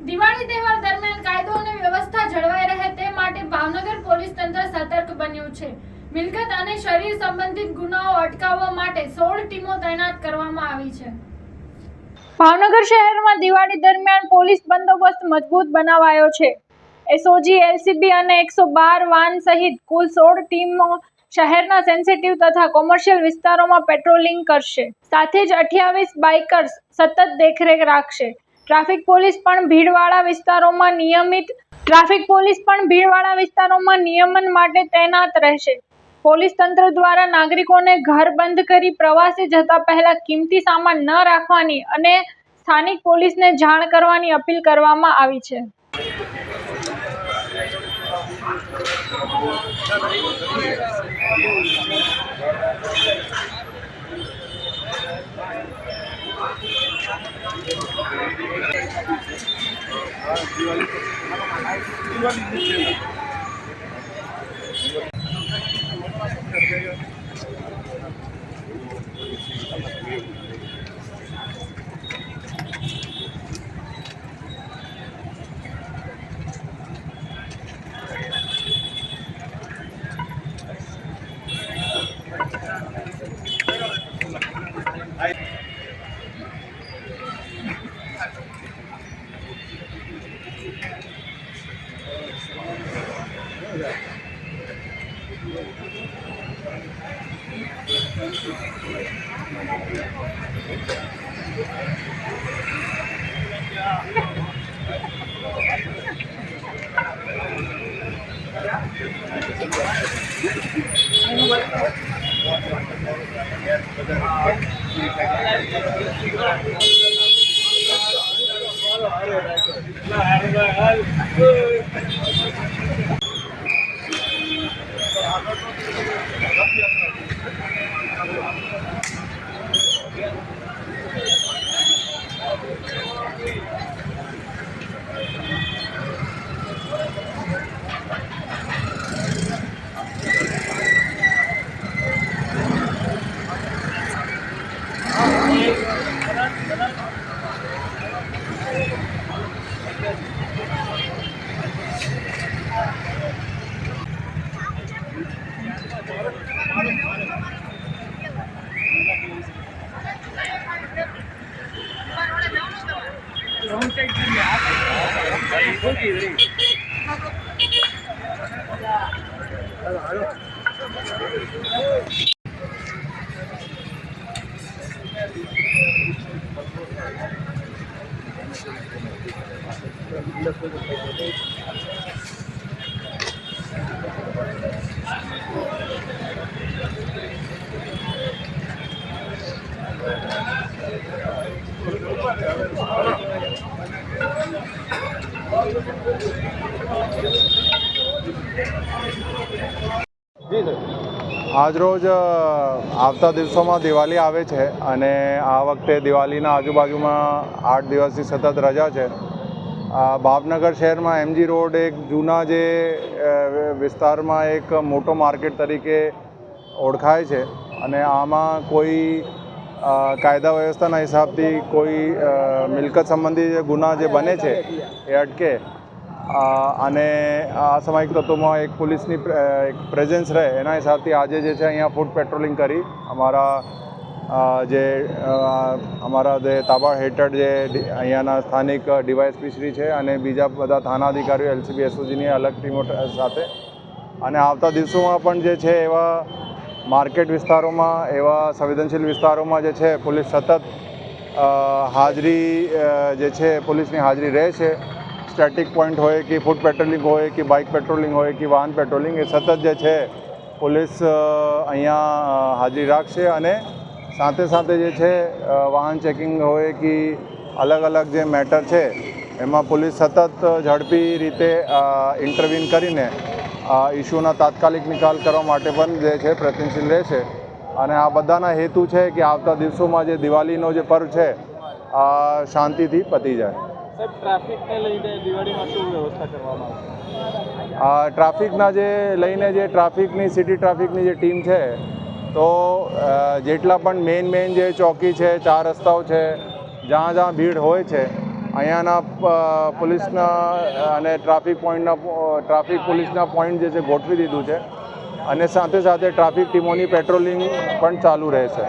દિવાળી તહેવાર દરમિયાન કાયદો અને વ્યવસ્થા જળવાઈ રહે તે માટે ભાવનગર પોલીસ તંત્ર સતર્ક બન્યું છે। મિલકત અને શરીર સંબંધિત ગુનાઓ અટકાવવા માટે 16 ટીમો તૈનાત કરવામાં આવી છે। ભાવનગર શહેરમાં દિવાળી દરમિયાન પોલીસ બંદોબસ્ત મજબૂત બનાવાયો છે। એસઓજી, એલસીબી અને 112 વાન સહિત કુલ 16 ટીમો શહેરના સેન્સિટિવ તથા કોમર્શિયલ વિસ્તારોમાં પેટ્રોલિંગ કરશે। સાથે જ 28 બાઇકર્સ સતત દેખરેખ રાખશે। ટ્રાફિક પોલીસ પણ ભીડવાળા વિસ્તારોમાં નિયમન માટે તૈનાત રહેશે। પોલીસ તંત્ર દ્વારા નાગરિકોને ઘર બંધ કરી પ્રવાસે જતા પહેલા કિંમતી સામાન ન રાખવાની અને સ્થાનિક પોલીસને જાણ કરવાની અપીલ કરવામાં આવી છે। આજરોજ આવતા દિવસોમાં દિવાળી આવે છે અને આ વખતે દિવાળીના આજુબાજુમાં 8 દિવસની સતત રજા છે। ભાવનગર શહેરમાં એમજી રોડ એક જૂના જે વિસ્તારમાં એક મોટો માર્કેટ તરીકે ઓળખાય છે અને આમાં કોઈ કાયદા વ્યવસ્થાના હિસાબથી કોઈ મિલકત સંબંધી ગુના જે બને છે એ અટકે અને અસામાયિક તત્વોમાં એક પોલીસની એક પ્રેઝન્સ રહે એના હિસાબથી આજે જે છે અહીંયા ફૂટ પેટ્રોલિંગ કરી અમારા જે તાબા હેઠળ જે અહીંયાના સ્થાનિક ડીવાયએસપી શ્રી છે અને બીજા બધા થાના અધિકારીઓ એલસીબી એસઓજીની અલગ ટીમો સાથે અને આવતા દિવસોમાં પણ જે છે એવા માર્કેટ વિસ્તારોમાં એવા સંવેદનશીલ વિસ્તારોમાં જે છે પોલીસ સતત હાજરી જે છે પોલીસની હાજરી રહે છે। સ્ટેટિક પોઈન્ટ હોય કે ફૂટ પેટ્રોલિંગ હોય કે બાઇક પેટ્રોલિંગ હોય કે વાહન પેટ્રોલિંગ એ સતત જે છે પોલીસ અહીંયા હાજરી રાખશે અને સાથે સાથે જે છે વાહન ચેકિંગ હોય કે અલગ અલગ જે મેટર છે એમાં પોલીસ સતત ઝડપી રીતે ઇન્ટરવીન કરીને ઇસ્યુના તાત્કાલિક નિકાલ કરવા માટે પણ જે છે પ્રયત્નશીલ રહેશે અને આ બધાના હેતુ છે કે આવતા દિવસોમાં જે દિવાળીનો જે પર્વ છે શાંતિથી પતી જાય। સાહેબ, ટ્રાફિકને લઈને દિવાળીમાં શું વ્યવસ્થા કરવામાં આવશે? ટ્રાફિકના જે લઈને જે ટ્રાફિકની સિટી ટ્રાફિકની જે ટીમ છે તો જેટલા પણ મેઇન જે ચોકી છે 4 રસ્તાઓ છે જ્યાં ભીડ હોય છે અહીંયાના પોલીસના અને ટ્રાફિક પોલીસના પોઈન્ટ જે છે ગોઠવી દીધું છે અને સાથે સાથે ટ્રાફિક ટીમોની પેટ્રોલિંગ પણ ચાલુ રહેશે.